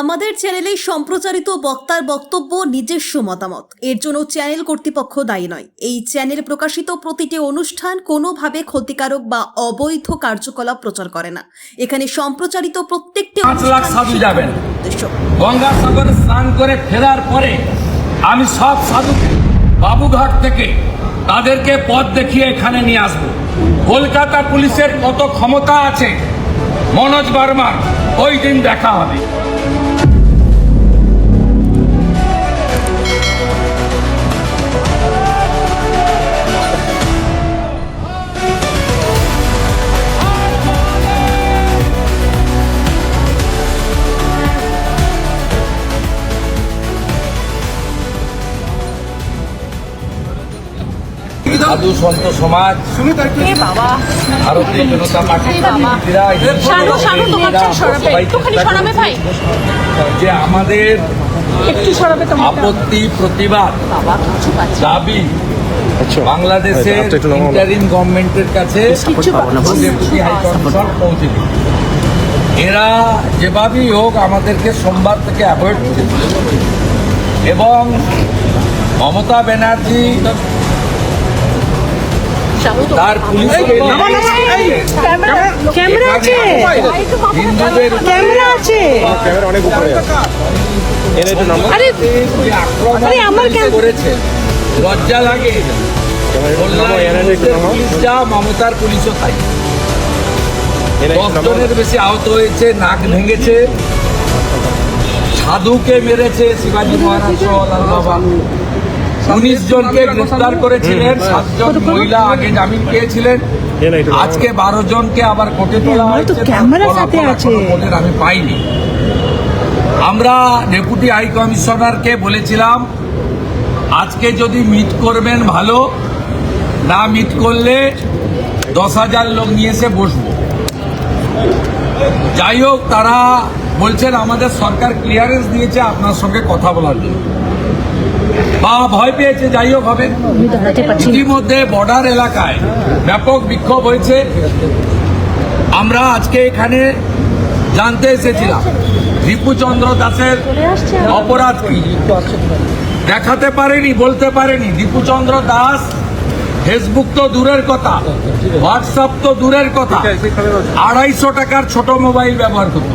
আমাদের চ্যানেলে সম্প্রচারিত বক্তার বক্তব্য নিজস্ব মতামত, এর জন্য চ্যানেল কর্তৃপক্ষ দায়ী নয়। এই চ্যানেল প্রকাশিত প্রতিটি অনুষ্ঠান কোনোভাবে ক্ষতিকারক বা অবৈধ কার্যকলাপ প্রচার করে না। এখানে সম্প্রচারিত প্রত্যেকটি 5 লাখ সাধু যাবেন গঙ্গাসাগরে স্নান করে ফেরার পরে আমি সব সাধুকে বাবুঘাট থেকে তাদেরকে পথ দেখিয়ে এখানে নিয়ে আসবো। কলকাতা পুলিশের কত ক্ষমতা আছে মনোজ বর্মার ওই দিন দেখা হবে। সাধু সন্ত সমাজ, ভারতীয় জনতা পার্টি, যে আমাদের আপত্তি প্রতিবাদ দাবি বাংলাদেশের ইন্টারিম গভর্নমেন্টের কাছে ডেপুটি হাইকমিশন পৌঁছে দিল। এরা যেভাবেই হোক আমাদেরকে সোমবার থেকে অ্যাভয়েড করেছে এবং মমতা ব্যানার্জি তার পুলিশকে হিন্দুদের করেছে লজ্জা লাগে। যা মমতার পুলিশও তাই 10 জনের বেশি আহত হয়েছে, নাক ভেঙেছে, সাধুকে মেরেছে শিবাজী মহারাজ সহ লাল বাবা। 19 জনকে গ্রেফতার করেছিলেন, 7 জন মহিলা আগে জামিন পেয়েছিলেন, আজকে 12 জনকে আবার কোর্টে তোলা হয়েছে। আমি পাইনি। আমরা ডেপুটি হাই কমিশনারকে বলেছিলাম আজকে যদি মিট করবেন ভালো, না মিট করলে 10,000 লোক নিয়ে এসে বসবো। যাই হোক, তারা বলছেন আমাদের সরকার ক্লিয়ারেন্স দিয়েছে আপনার সঙ্গে কথা বলার জন্য, বা ভয় পেয়েছে। যাই হোক হবে। ইতিমধ্যে বর্ডার এলাকায় ব্যাপক বিক্ষোভ হয়েছে। আমরা আজকে এখানে জানতে এসেছিলাম রিপুচন্দ্র দাসের অপরাধ কি, দেখাতে পারেনি, বলতে পারেনি। রিপুচন্দ্র দাস ফেসবুক তো দূরের কথা, হোয়াটসঅ্যাপ তো দূরের কথা, 250 টাকার ছোট মোবাইল ব্যবহার করত।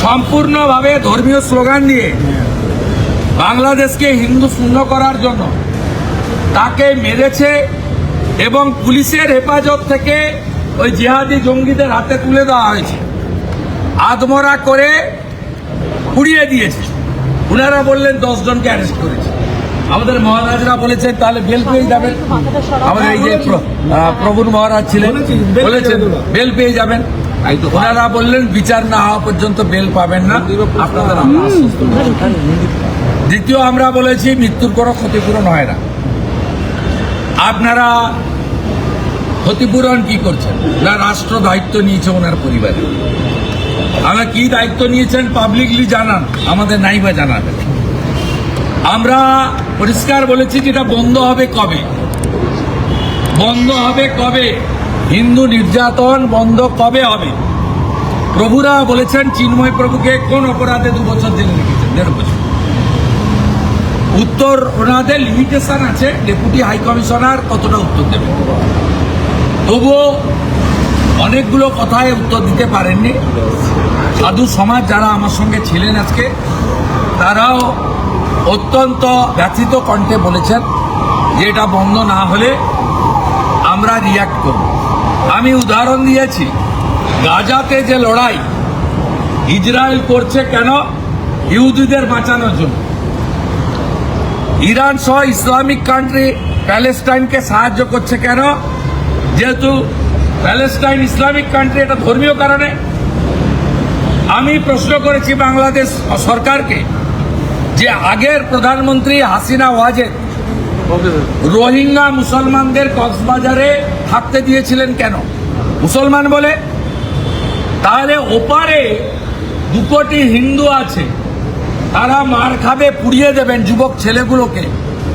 সম্পূর্ণভাবে ধর্মীয় স্লোগান দিয়ে বাংলাদেশকে হিন্দু শূন্য করার জন্য তাকে মেরেছে এবং পুলিশের হেফাজত থেকে ওই জিহাদি জঙ্গিদের হাতে তুলে দেওয়া হয়েছে, আদমরা করে পুড়িয়ে দিয়েছে। ওনারা বললেন 10 জনকে অ্যারেস্ট করেছে। আমাদের মহারাজরা বলেছেন তাহলে বেল পেয়ে যাবেন। আমাদের এই যে প্রভুর মহারাজ ছিলেন বলেছেন বেল পেয়ে যাবেন। ওনারা বললেন বিচার না হওয়া পর্যন্ত বেল পাবেন না, আপনাদের দ্বিতীয় আমরা বলেছি মৃত্যুর কোনো ক্ষতিপূরণ হয় না। আপনারা ক্ষতিপূরণ কি করছেন? না রাষ্ট্র দায়িত্ব নিয়েছে ওনার পরিবারে। আমরা কি দায়িত্ব নিয়েছেন পাবলিকলি জানান, আমাদের নাইবা জানাবেন। আমরা পরিষ্কার বলেছি যেটা বন্ধ হবে কবে, বন্ধ হবে কবে, হিন্দু নির্যাতন বন্ধ কবে হবে। প্রভুরা বলেছেন চিন্ময় প্রভুকে কোন অপরাধে 2 বছর জেলে রেখেছেন, 1.5 বছর। উত্তর ওনাদের লিমিটেশন আছে, ডেপুটি হাই কমিশনার কতটা উত্তর দেবে। তবুও অনেকগুলো কথায় উত্তর দিতে পারেননি। সাধু সমাজ যারা আমার সঙ্গে ছিলেন আজকে, তারাও অত্যন্ত ব্যথিত কণ্ঠে বলেছেন যে এটা বন্ধ না হলে আমরা রিয়াক্ট করব। আমি উদাহরণ দিয়েছি, গাজাতে যে লড়াই ইসরায়েল করছে কেন? ইহুদিদের বাঁচানোর জন্য। ইরান সহ ইসলামিক কান্ট্রি প্যালেস্টাইনকে সাহায্য করছে কেন? যেহেতু প্যালেস্টাইন ইসলামিক কান্ট্রি, এটা ধর্মীয় কারণে। আমি প্রশ্ন করেছি বাংলাদেশ সরকারকে যে আগের প্রধানমন্ত্রী হাসিনা ওয়াজেদ রোহিঙ্গা মুসলমানদের কক্সবাজারে থাকতে দিয়েছিলেন কেন? মুসলমান বলে। তাহলে ওপারে 2 কোটি হিন্দু আছে, তারা মার খাবে, পুড়িয়ে দেবেন যুবক ছেলেগুলোকে।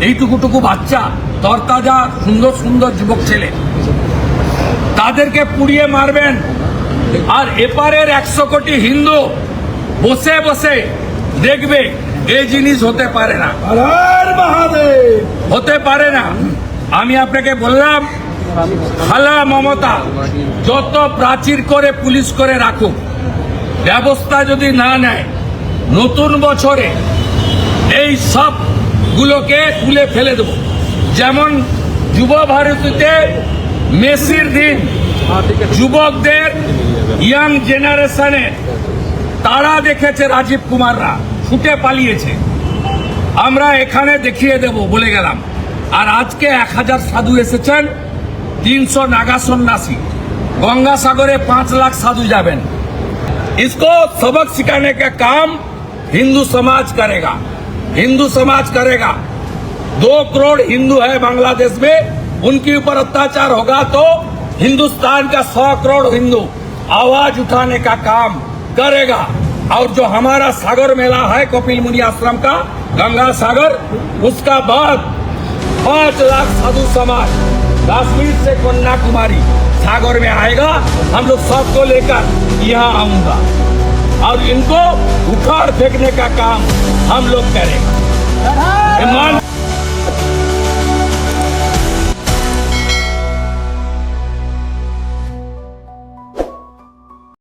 এইটুকুটুকু বাচ্চা, তরতাজা সুন্দর সুন্দর যুবক ছেলে, তাদেরকে পুড়িয়ে মারবেন। আর এপারের 100 কোটি হিন্দু বসে বসে দেখবে এই জিনিস হতে পারে না, হর হর মহাদেব। হতে পারে না। আমি আপনাকে বললাম খালা মমতা যত প্রাচীর করে পুলিশ করে রাখুক, ব্যবস্থা যদি না নেয় নতুন বছরে এই সব গুলোকে তুলে ফেলে দেব। যেমন যুব ভারতীতে মেসির দিন যুবকদের ইয়াং জেনারেশনের তারা দেখেছে রাজীব কুমাররা ছুটে পালিয়েছে, আমরা এখানে দেখিয়ে দেব বলে গেলাম। আর আজকে 1000 সাধু এসেছেন, 300 नागा सन्यासी, गंगासागरे 5 लाख साधु जाबेन। इसको सबक सिखाने का काम हिंदू समाज करेगा, हिंदू समाज करेगा। 2 करोड़ हिंदू है बांग्लादेश में, उनके ऊपर अत्याचार होगा तो हिंदुस्तान का 100 करोड़ हिंदू आवाज उठाने का काम करेगा। और जो हमारा सागर मेला है कपिल मुनि आश्रम का गंगा सागर, उसका बाद 5 लाख साधु समाज कश्मीर से कन्याकुमारी सागर में आएगा। हम लोग सबको लेकर यहाँ आऊंगा और इनको उखाड़ फेंकने का काम हम लोग करेंगे।